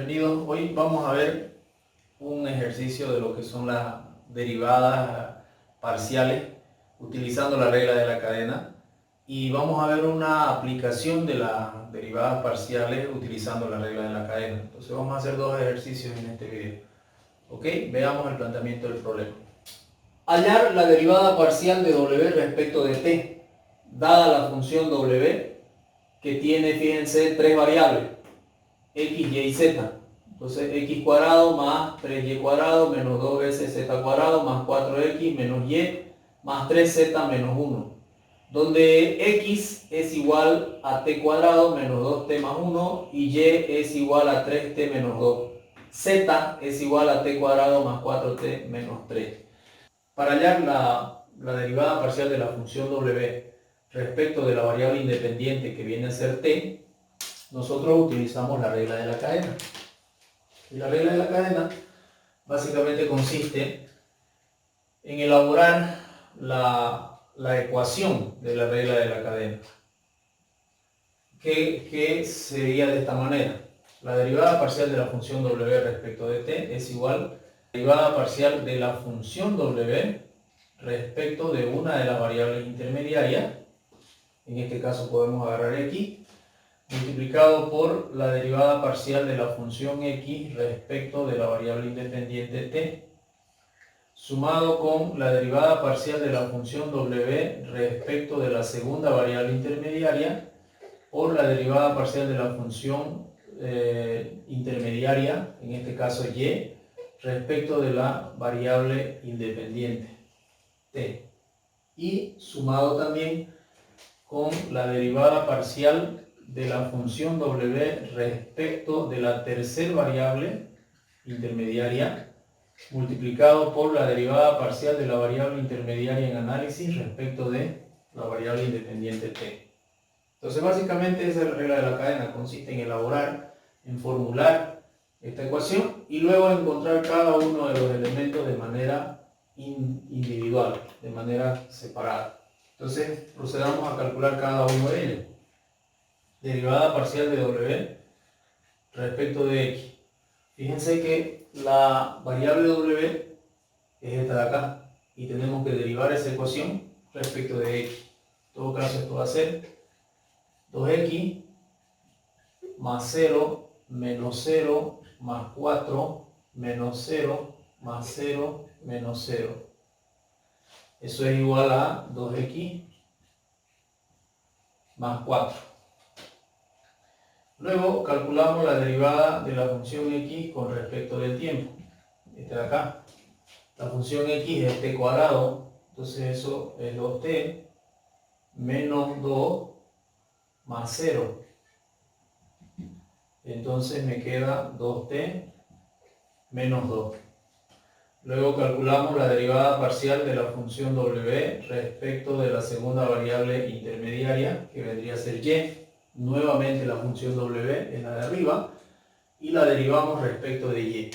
Bienvenidos. Hoy vamos a ver un ejercicio de lo que son las derivadas parciales utilizando la regla de la cadena, y vamos a ver una aplicación de las derivadas parciales utilizando la regla de la cadena. Entonces vamos a hacer dos ejercicios en este video. Ok, veamos el planteamiento del problema. Hallar la derivada parcial de w respecto de t, dada la función w que tiene, fíjense, tres variables: x, y y z. Entonces x cuadrado más 3y cuadrado menos 2 veces z cuadrado más 4x menos y más 3z menos 1, donde x es igual a t cuadrado menos 2t más 1 y y es igual a 3t menos 2. Z es igual a t cuadrado más 4t menos 3. Para hallar la derivada parcial de la función w respecto de la variable independiente que viene a ser t, nosotros utilizamos la regla de la cadena. Y la regla de la cadena básicamente consiste en elaborar la ecuación de la regla de la cadena, que sería de esta manera: la derivada parcial de la función w respecto de t es igual a la derivada parcial de la función w respecto de una de las variables intermediarias. En este caso podemos agarrar x, multiplicado por la derivada parcial de la función x respecto de la variable independiente t, sumado con la derivada parcial de la función w respecto de la segunda variable intermediaria por la derivada parcial de la función intermediaria, en este caso y, respecto de la variable independiente t, y sumado también con la derivada parcial de la función w respecto de la tercera variable intermediaria, multiplicado por la derivada parcial de la variable intermediaria en análisis respecto de la variable independiente t. Entonces básicamente esa es la regla de la cadena: consiste en elaborar, en formular esta ecuación y luego encontrar cada uno de los elementos de manera individual, de manera separada. Entonces procedamos a calcular cada uno de ellos. Derivada parcial de w respecto de x. Fíjense que la variable w es esta de acá y tenemos que derivar esa ecuación respecto de x. En todo caso esto va a ser 2x más 0 menos 0 más 4 menos 0 más 0 menos 0. Eso es igual a 2x más 4. Luego calculamos la derivada de la función x con respecto del tiempo. Este de acá. La función x es t cuadrado, entonces eso es 2t menos 2 más 0. Entonces me queda 2t menos 2. Luego calculamos la derivada parcial de la función w respecto de la segunda variable intermediaria, que vendría a ser y. Nuevamente la función w es la de arriba y la derivamos respecto de y.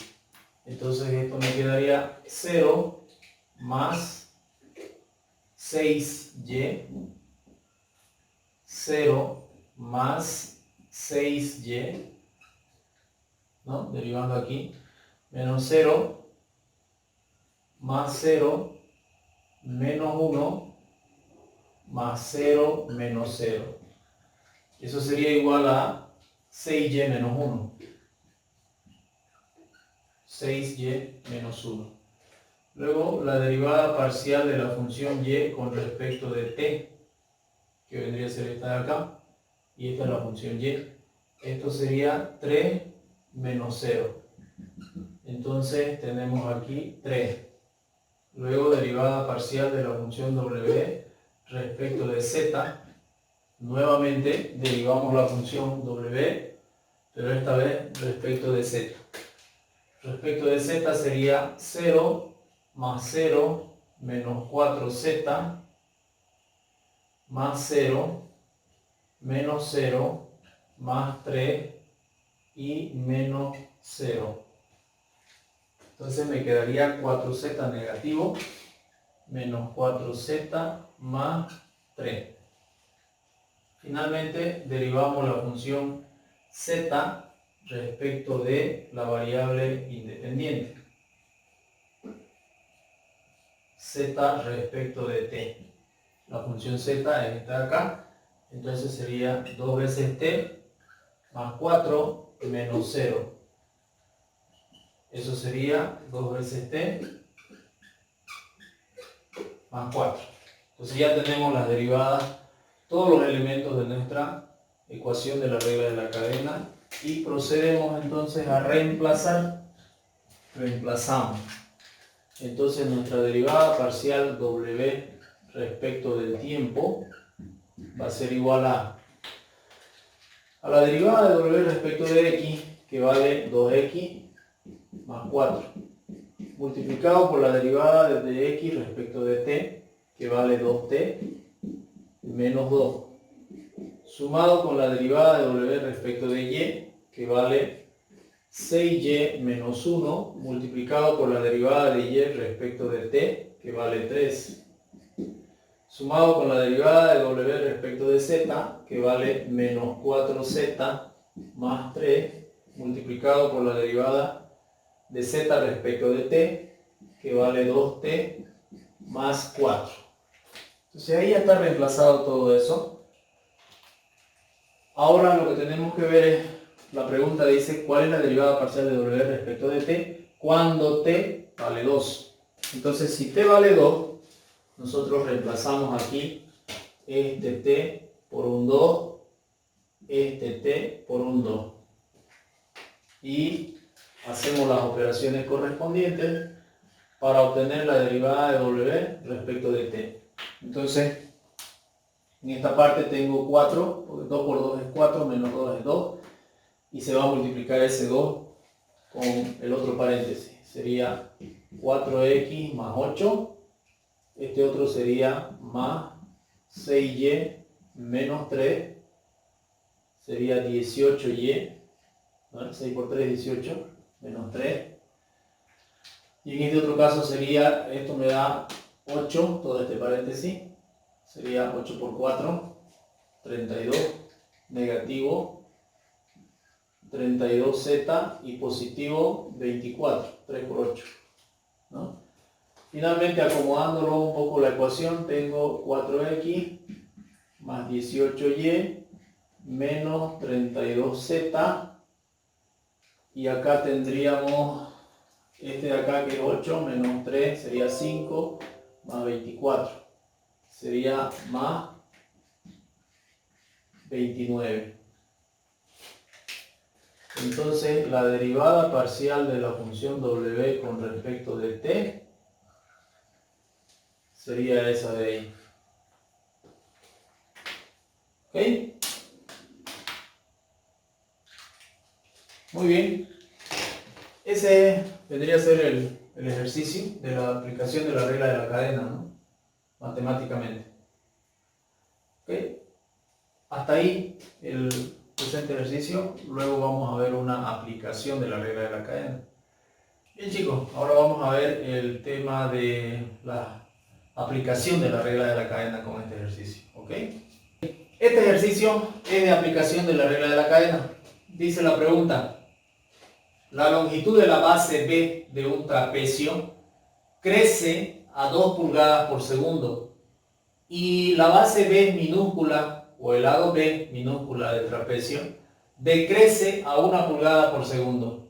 Entonces esto me quedaría 0 más 6y, 0 más 6y, ¿no? Derivando aquí, menos 0 más 0 menos 1 más 0 menos 0. Eso sería igual a 6y menos 1. 6y menos 1. Luego la derivada parcial de la función y con respecto de t, que vendría a ser esta de acá, y esta es la función y. Esto sería 3 menos 0. Entonces tenemos aquí 3. Luego derivada parcial de la función w respecto de z. Nuevamente derivamos la función w, pero esta vez respecto de z. Respecto de z sería 0 más 0 menos 4z más 0 menos 0 más 3 y menos 0. Entonces me quedaría 4z negativo menos 4z más 3. Finalmente derivamos la función z respecto de la variable independiente. Z respecto de t. La función z es esta de acá. Entonces sería 2 veces t más 4 menos 0. Eso sería 2 veces t más 4. Entonces ya tenemos las derivadas, todos los elementos de nuestra ecuación de la regla de la cadena, y procedemos entonces a reemplazar. Reemplazamos. Entonces nuestra derivada parcial w respecto del tiempo va a ser igual a la derivada de w respecto de x, que vale 2x más 4, multiplicado por la derivada de x respecto de t, que vale 2t menos 2, sumado con la derivada de w respecto de y, que vale 6y menos 1, multiplicado por la derivada de y respecto de t, que vale 3, sumado con la derivada de w respecto de z, que vale menos 4z más 3, multiplicado por la derivada de z respecto de t, que vale 2t más 4. Entonces ahí ya está reemplazado todo eso. Ahora lo que tenemos que ver es, la pregunta dice, ¿cuál es la derivada parcial de w respecto de t cuando t vale 2? Entonces si t vale 2, nosotros reemplazamos aquí este t por un 2, este t por un 2. Y hacemos las operaciones correspondientes para obtener la derivada de w respecto de t. Entonces, en esta parte tengo 4, porque 2 por 2 es 4, menos 2 es 2. Y se va a multiplicar ese 2 con el otro paréntesis. Sería 4x más 8. Este otro sería más 6y menos 3. Sería 18y. ¿No? 6 por 3 es 18. Menos 3. Y en este otro caso sería, esto me da 8, todo este paréntesis. Sería 8 por 4, 32. Negativo 32z y positivo 24, 3 por 8, ¿no? Finalmente, acomodándolo un poco la ecuación, tengo 4x más 18y menos 32z, y acá tendríamos este de acá que es 8 menos 3 sería 5 más 24, sería más 29. Entonces la derivada parcial de la función w con respecto de t sería esa de ahí. ¿Ok? Muy bien. Ese vendría a ser el ejercicio de la aplicación de la regla de la cadena, ¿no? Matemáticamente. ¿Ok? Hasta ahí el presente ejercicio. Luego vamos a ver una aplicación de la regla de la cadena. Bien, chicos, ahora vamos a ver el tema de la aplicación de la regla de la cadena con este ejercicio. ¿Ok? Este ejercicio es de aplicación de la regla de la cadena. Dice la pregunta: la longitud de la base B de un trapecio crece a 2 pulgadas por segundo y la base B minúscula o el lado B minúscula del trapecio decrece a 1 pulgada por segundo.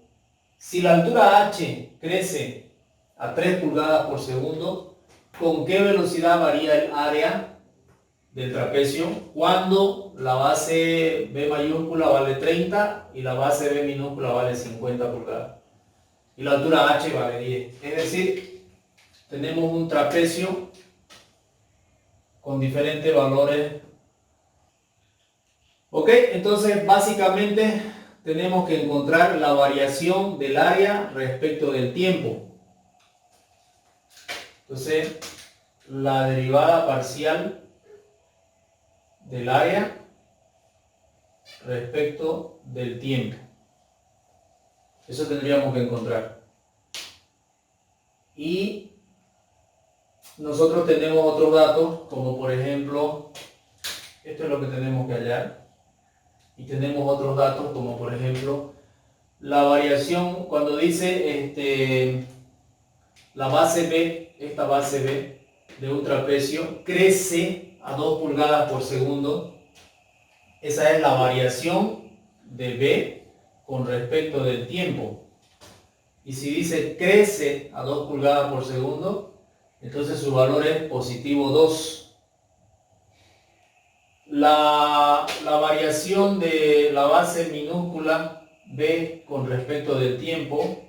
Si la altura h crece a 3 pulgadas por segundo, ¿con qué velocidad varía el área del trapecio cuando la base B mayúscula vale 30 y la base B minúscula vale 50 pulgadas? Y la altura h vale 10. Es decir, tenemos un trapecio con diferentes valores. Ok, entonces básicamente tenemos que encontrar la variación del área respecto del tiempo. Entonces, la derivada parcial del área respecto del tiempo. Eso tendríamos que encontrar. Y nosotros tenemos otros datos, como por ejemplo, esto es lo que tenemos que hallar. Y tenemos otros datos, como por ejemplo, La variación, cuando dice la base B, esta base B de un trapecio crece a 2 pulgadas por segundo, esa es la variación de B con respecto del tiempo. Y si dice crece a 2 pulgadas por segundo, entonces su valor es positivo 2. La variación de la base minúscula B con respecto del tiempo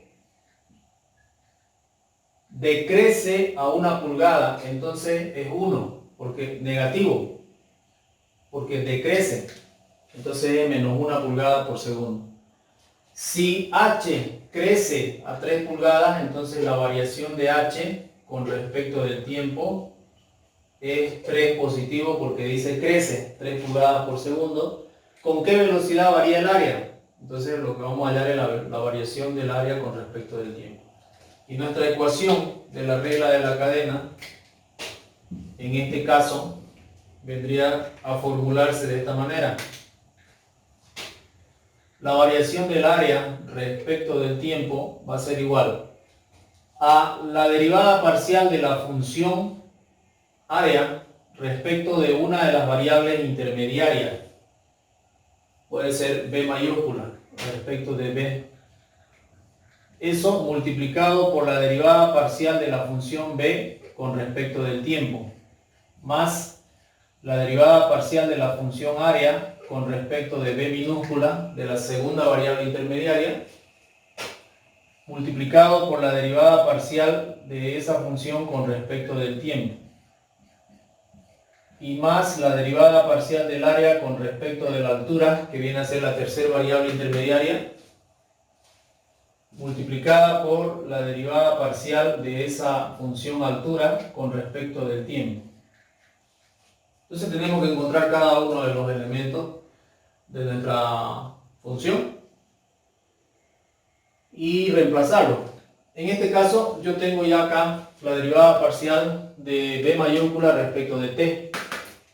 decrece a 1 pulgada, entonces es 1, porque negativo, porque decrece, entonces es menos 1 pulgada por segundo. Si H crece a 3 pulgadas, entonces la variación de H con respecto del tiempo es 3 positivo, porque dice crece 3 pulgadas por segundo. ¿Con qué velocidad varía el área? Entonces lo que vamos a hallar es la variación del área con respecto del tiempo. Y nuestra ecuación de la regla de la cadena, en este caso, vendría a formularse de esta manera. La variación del área respecto del tiempo va a ser igual a la derivada parcial de la función área respecto de una de las variables intermediarias. Puede ser B mayúscula respecto de B. Eso multiplicado por la derivada parcial de la función B con respecto del tiempo, más la derivada parcial de la función área con respecto de B minúscula de la segunda variable intermediaria, multiplicado por la derivada parcial de esa función con respecto del tiempo, y más la derivada parcial del área con respecto de la altura, que viene a ser la tercera variable intermediaria, multiplicada por la derivada parcial de esa función altura con respecto del tiempo. Entonces tenemos que encontrar cada uno de los elementos de nuestra función y reemplazarlo. En este caso yo tengo ya acá la derivada parcial de B mayúscula respecto de T.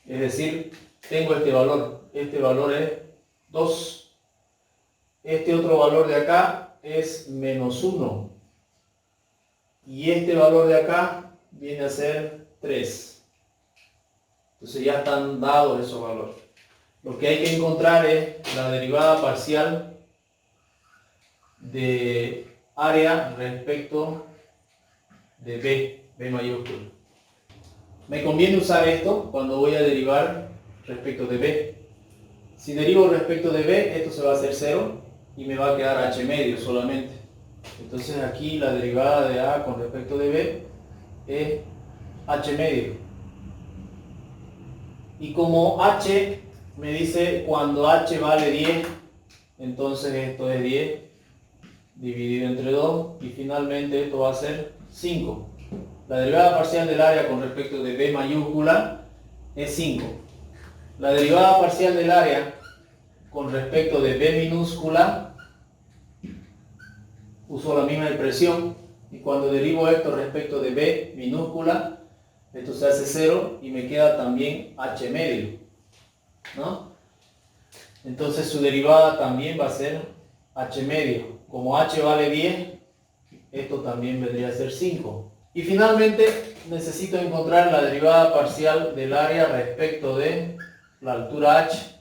Es decir, tengo este valor es 2. Este otro valor de acá es menos 1. Y este valor de acá viene a ser 3. Entonces ya están dados esos valores. Lo que hay que encontrar es la derivada parcial de área respecto de B mayúscula. Me conviene usar esto cuando voy a derivar respecto de B. Si derivo respecto de B, esto se va a hacer 0 y me va a quedar H medio solamente. Entonces aquí la derivada de A con respecto de B es H medio. Y como H me dice cuando H vale 10, entonces esto es 10 dividido entre 2 y finalmente esto va a ser 5. La derivada parcial del área con respecto de B mayúscula es 5. La derivada parcial del área con respecto de B minúscula, uso la misma expresión, y cuando derivo esto respecto de B minúscula, esto se hace 0 y me queda también H medio, ¿no? Entonces su derivada también va a ser H medio. Como H vale 10, esto también vendría a ser 5. Y finalmente necesito encontrar la derivada parcial del área respecto de la altura H.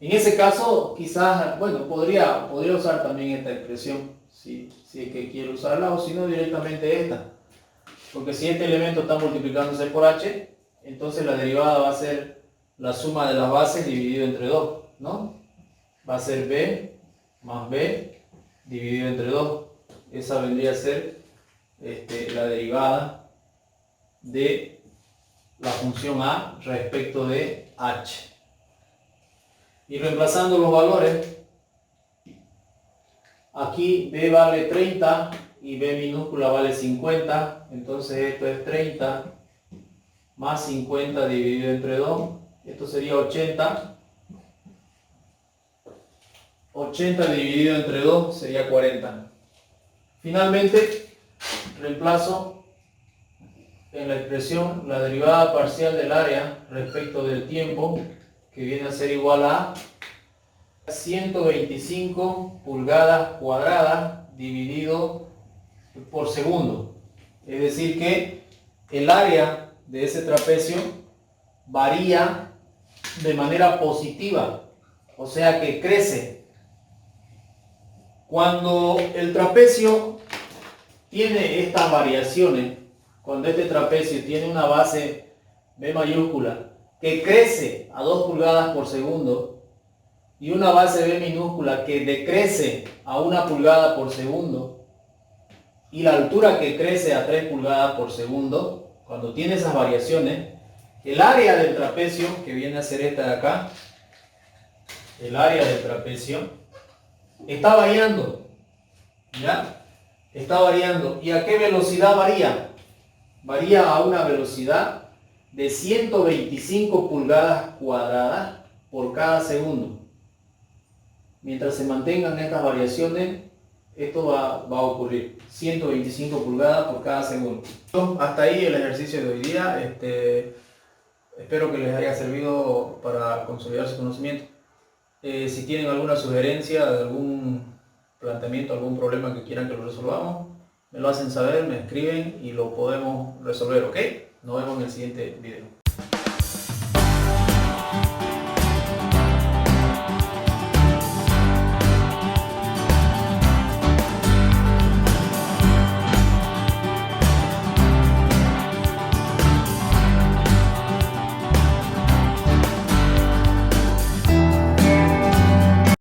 En ese caso, quizás, bueno, podría usar también esta expresión, si es que quiero usarla, o si no, directamente esta. Porque si este elemento está multiplicándose por H, entonces la derivada va a ser la suma de las bases dividido entre 2, ¿no? Va a ser B más B dividido entre 2. Esa vendría a ser la derivada de la función A respecto de H. Y reemplazando los valores, aquí B vale 30 y B minúscula vale 50, entonces esto es 30 más 50 dividido entre 2, esto sería 80. 80 dividido entre 2 sería 40. Finalmente, reemplazo en la expresión la derivada parcial del área respecto del tiempo, que viene a ser igual a 125 pulgadas cuadradas dividido por segundo. Es decir que el área de ese trapecio varía de manera positiva, o sea que crece. Cuando el trapecio tiene estas variaciones, cuando este trapecio tiene una base B mayúscula que crece a 2 pulgadas por segundo y una base B minúscula que decrece a 1 pulgada por segundo y la altura que crece a 3 pulgadas por segundo, cuando tiene esas variaciones, el área del trapecio, que viene a ser esta de acá, el área del trapecio, está variando, ¿ya? Está variando. ¿Y a qué velocidad varía? Varía a una velocidad de 125 pulgadas cuadradas por cada segundo. Mientras se mantengan estas variaciones, esto va a ocurrir. 125 pulgadas por cada segundo. Hasta ahí el ejercicio de hoy día. Espero que les haya servido para consolidar su conocimiento. Si tienen alguna sugerencia, algún planteamiento, algún problema que quieran que lo resolvamos, me lo hacen saber, me escriben y lo podemos resolver, ¿ok? Nos vemos en el siguiente video.